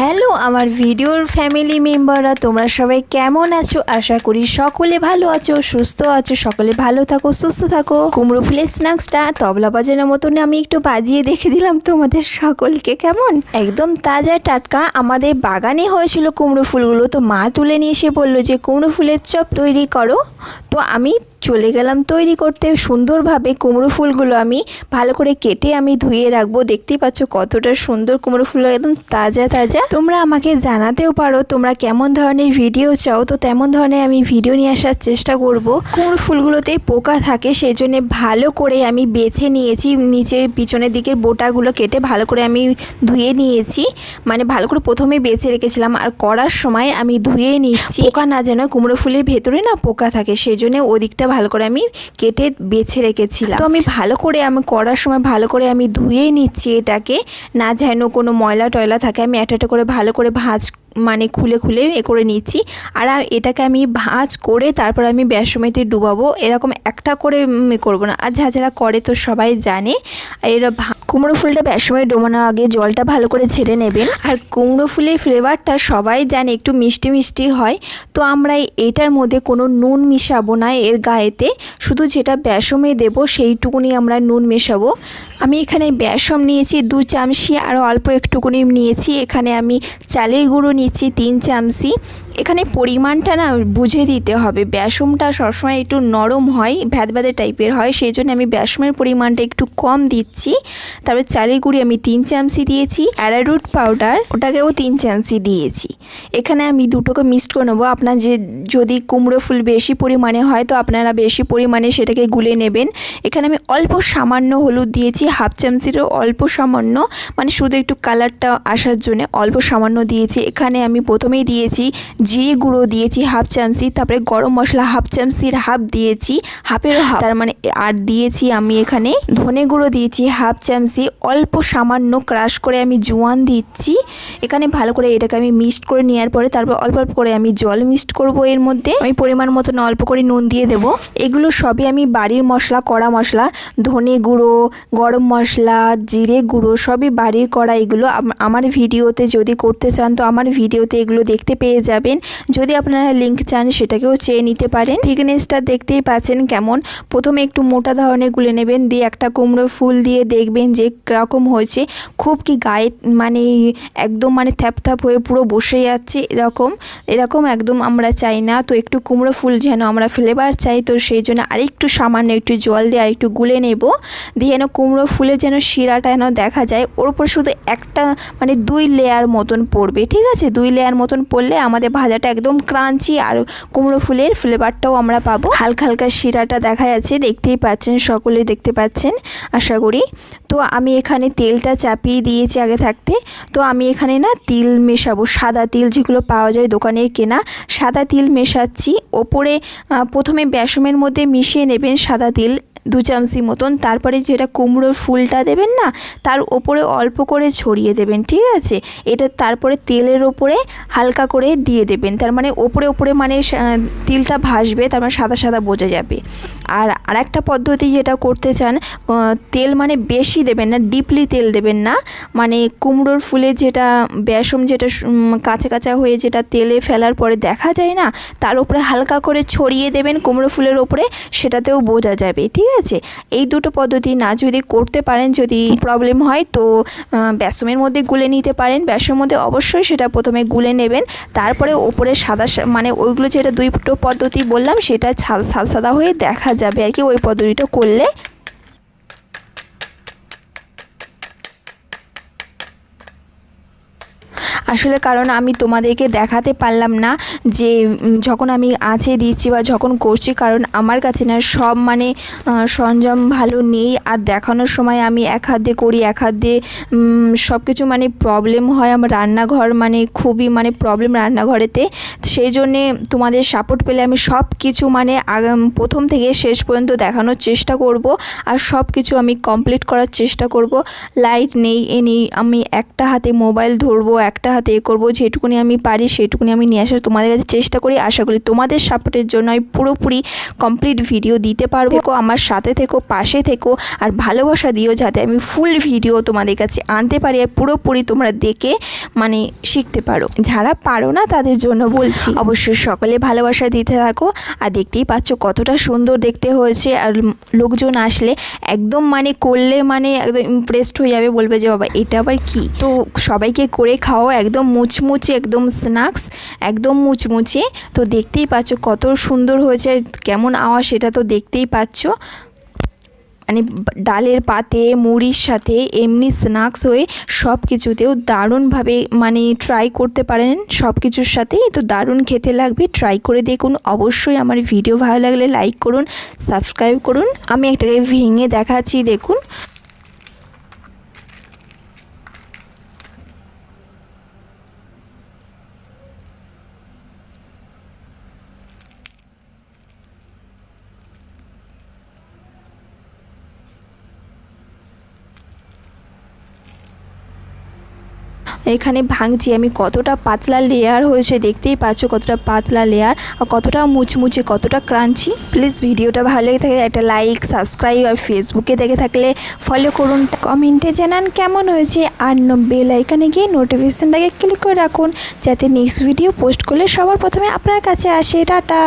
Hello আমার ভিডিওর family মেম্বাররা, তোমরা সবাই কেমন আছো? আশা করি সকলে ভালো আছো, সুস্থ আছো। সকলে ভালো থাকো, সুস্থ থাকো। কুমড়ো ফুলের স্ন্যাক্সটা তবলা বাজানোর মতন আমি একটু বাজিয়ে দেখে দিলাম তোমাদের সকলকে। কেমন একদম তাজা টাটকা আমাদের বাগানে হয়েছিল কুমড়ো ফুলগুলো। তো মা তুলে নিয়ে এসে বললো যে কুমড়ো ফুলের চপ তৈরি করো। তো আমি চলে গেলাম তৈরি করতে। সুন্দরভাবে কুমড়ো ফুলগুলো আমি ভালো করে কেটে আমি ধুয়ে রাখবো। দেখতেই পাচ্ছ কতটা সুন্দর কুমড়ো ফুল, একদম তাজা তাজা। তোমরা আমাকে জানাতেও পারো তোমরা কেমন ধরনের ভিডিও চাও, তো তেমন ধরনের আমি ভিডিও নিয়ে আসার চেষ্টা করব। কুমড়ো ফুলগুলোতে পোকা থাকে, সেই জন্য ভালো করে আমি বেছে নিয়েছি। নিচে পিছনের দিকের বোটাগুলো কেটে ভালো করে আমি ধুয়ে নিয়েছি, মানে ভালো করে প্রথমে বেছে রেখেছিলাম। আর করার সময় আমি ধুয়ে নিচ্ছি, পোকা না যেন, কুমড়ো ফুলের ভেতরে না পোকা থাকে, সেই জন্য ওদিকটা ভালো করে আমি কেটে বেছে রেখেছিলাম। তো আমি ভালো করে করার সময় ভালো করে আমি ধুয়ে নিচ্ছি এটাকে, না যেন কোনো ময়লা টয়লা থাকে। আমি একটা করে ভালো করে ভাঁজ খুলে খুলে করে নিচ্ছি। আর এটাকে আমি ভাঁজ করে তারপর আমি বেসমেতে ডুবাবো। এরকম একটা করে করব না, আর যারা করে তো সবাই জানে। আর এরা কুমড়ো ফুলটা বেসমে ডোবানোর আগে জলটা ভালো করে ছেড়ে নেবেন। আর কুমড়ো ফুলের ফ্লেভারটা সবাই জানে একটু মিষ্টি মিষ্টি হয়। তো আমরা এটার মধ্যে কোনো নুন মিশাবো না এর গায়েতে, শুধু যেটা বেসমে দেবো সেইটুকুনি আমরা নুন মেশাবো। আমি এখানে বেসম নিয়েছি 2 চামচি, আর অল্প একটুকুনি নিয়েছি। এখানে আমি চালের গুঁড়ো নিচ্ছি 3 চামচি। এখানে পরিমাণটা না বুঝে দিতে হবে। বেসমটা সবসময় একটু নরম হয়, ভ্যাদভ্যাদে টাইপের হয়, সেই জন্য আমি বেসমের পরিমাণটা একটু কম দিচ্ছি। তারপর চালের গুঁড়ি আমি 3 চামচি দিয়েছি। অ্যারারুট পাউডার ওটাকেও 3 চামচি দিয়েছি। এখানে আমি দুটোকে মিক্সড করে নেবো। আপনার যদি কুমড়ো ফুল বেশি পরিমাণে হয় তো আপনারা বেশি পরিমাণে সেটাকে গুলে নেবেন। এখানে আমি অল্প সামান্য হলুদ দিয়েছি, 1/2 চামচিরও অল্প সামান্য, মানে শুধু একটু কালারটা আসার জন্য অল্প সামান্য দিয়েছি। এখানে আমি প্রথমেই দিয়েছি জিরে গুঁড়ো দিয়েছি 1/2 চামচি, তারপরে গরম মশলা 1/2 চামচির হাফ দিয়েছি, হাফেরও হাফ, তার মানে আর দিয়েছি আমি এখানে ধনে গুঁড়ো দিয়েছি 1/2 চামচি। অল্প সামান্য ক্রাশ করে আমি জোয়ান দিচ্ছি। এখানে ভালো করে এটাকে আমি মিক্সড করে নেওয়ার পরে তারপর অল্প অল্প করে আমি জল মিক্সড করব। এর মধ্যে আমি পরিমাণ মতন অল্প করে নুন দিয়ে দেবো। এগুলো সবই আমি বাড়ির মশলা, কড়া মশলা, ধনে গুঁড়ো, গরম মশলা, জিরে গুঁড়ো সবই বাড়ির করা। এগুলো আমার ভিডিওতে যদি করতে চান তো আমার ভিডিওতে এগুলো দেখতে পেয়ে যাবেন। যদি আপনারা লিংক চান সেটাকেও চেয়ে নিতে পারেন। থিকনেসটা দেখতেই পাচ্ছেন কেমন। প্রথমে একটু মোটা ধরনের গুলে নেবেন, দিয়ে একটা কুমড়ো ফুল দিয়ে দেখবেন যে কীরকম হয়েছে। খুব কি গায়ে একদম থ্যাপ হয়ে পুরো বসে যাচ্ছে এরকম একদম আমরা চাই না। তো একটু কুমড়ো ফুল যেন আমরা ফ্লেভার চাই, তো সেই জন্য আরেকটু সামান্য একটু জল দিয়ে আরেকটু গুলে নেব। দিয়ে যেন কুমড়ো ফুলে যেন শিরাটা যেন দেখা যায়। ওর উপর শুধু একটা 2 লেয়ার মতন পড়বে, ঠিক আছে? 2 লেয়ার মতন পড়লে আমাদের ভাজাটা একদম ক্রাঞ্চি, আর কুমড়ো ফুলের ফ্লেভারটাও আমরা পাবো। হালকা হালকা শিরাটা দেখা যাচ্ছে, দেখতেই পাচ্ছেন, সকলে দেখতে পাচ্ছেন আশা করি। তো আমি এখানে তেলটা চাপিয়ে দিয়েছি আগে থাকতে। তো আমি এখানে না তিল মেশাবো, সাদা তিল যেগুলো পাওয়া যায় দোকানে কেনা, সাদা তিল মেশাচ্ছি। ওপরে প্রথমে বেসমের মধ্যে মিশিয়ে নেবেন সাদা তিল 2 চামচি মতন। তারপরে যেটা কুমড়োর ফুলটা দেবেন না, তার ওপরে অল্প করে ছড়িয়ে দেবেন, ঠিক আছে? এটা তারপরে তেলের ওপরে হালকা করে দিয়ে দেবেন, তার ওপরে তিলটা ভাসবে, তার সাদা সাদা বোঝা যাবে। আর আরেকটা পদ্ধতি যেটা করতে চান, তেল বেশি দেবেন না, ডিপলি তেল দেবেন না। কুমড়োর ফুলে যেটা বেসম যেটা কাঁচা কাঁচা হয়ে যেটা তেলে ফেলার পরে দেখা যায় না, তার উপরে হালকা করে ছড়িয়ে দেবেন কুমড়ো ফুলের ওপরে, সেটাতেও বোঝা যাবে, ঠিক আছে? এই দুটো পদ্ধতি না যদি করতে পারেন, যদি প্রবলেম হয় তো বেসমের মধ্যে গুলে নিতে পারেন। বেসমের মধ্যে অবশ্যই সেটা প্রথমে গুলে নেবেন, তারপরে ওপরে সাদা ওইগুলো যেটা 2টো পদ্ধতি বললাম সেটা সাদা সাদা হয়ে দেখা যাবে আর কি, ওই পদ্ধতিটা করলে। আসলে কারণ আমি তোমাদেরকে দেখাতে পারলাম না যে যখন আমি আঁচে দিচ্ছি বা যখন করছি, কারণ আমার কাছে না সব সরঞ্জাম ভালো নেই। আর দেখানোর সময় আমি এক হাত দিয়ে করি, এক হাত দিয়ে সব কিছু প্রবলেম হয়। আমার রান্নাঘর খুবই প্রবলেম রান্নাঘরেতে। সেই জন্যে তোমাদের সাপোর্ট পেলে আমি সব কিছু প্রথম থেকে শেষ পর্যন্ত দেখানোর চেষ্টা করব, আর সব কিছু আমি কমপ্লিট করার চেষ্টা করব। লাইট নেই আমি একটা হাতে মোবাইল ধরবো, একটা হাতে করব, যেটুকুনি আমি পারি সেটুকুনি আমি নিয়ে আসার তোমাদের কাছে চেষ্টা করি। আশা করি তোমাদের সাপোর্টের জন্য আমি পুরোপুরি কমপ্লিট ভিডিও দিতে পারবো। আমার সাথে থেকো, পাশে থেকো, আর ভালোবাসা দিও যাতে আমি ফুল ভিডিও তোমাদের কাছে আনতে পারি আর পুরোপুরি তোমরা দেখে মানে শিখতে পারো। যারা পারো না তাদের জন্য বলছি, অবশ্যই সকলে ভালোবাসা দিতে থাকো। আর দেখতেই পাচ্ছ কতটা সুন্দর দেখতে হয়েছে, আর লোকজন আসলে একদম মানে করলে মানে একদম ইমপ্রেসড হয়ে যাবে, বলবে যে বাবা এটা আবার কি। তো সবাইকে করে খাও, একদম মুচমুচে, একদম স্ন্যাক্স, একদম মুচমুচে। তো দেখতেই পাচ্ছ কত সুন্দর হয়েছে, কেমন আওয়াজ সেটা তো দেখতেই পাচ্ছ। মানে ডালের পাতে মুড়ির সাথে এমনি স্ন্যাক্স হয়ে সব কিছুতেও দারুণভাবে মানে ট্রাই করতে পারেন, সব কিছুর সাথেই তো দারুণ খেতে লাগবে। ট্রাই করে দেখুন। অবশ্যই আমার ভিডিও ভালো লাগলে লাইক করুন, সাবস্ক্রাইব করুন। আমি একটাকে ভেঙে দেখাচ্ছি, দেখুন। এখানে ভাঙছি আমি, কতটা পাতলা লেয়ার হয়েছে দেখতেই পাচ্ছ, কতটা পাতলা লেয়ার আর কতটা মুচমুচে, কতটা ক্রাঞ্চি। প্লিজ ভিডিওটা ভালো লেগে থাকে একটা লাইক, সাবস্ক্রাইব, আর ফেসবুকে দেখে থাকলে ফলো করুন, কমেন্টে জানান কেমন হয়েছে। আর বেল আইকনে গিয়ে নোটিফিকেশনটাকে ক্লিক করে রাখুন যাতে নেক্সট ভিডিও পোস্ট করলে সবার প্রথমে আপনার কাছে আসে। টাটা।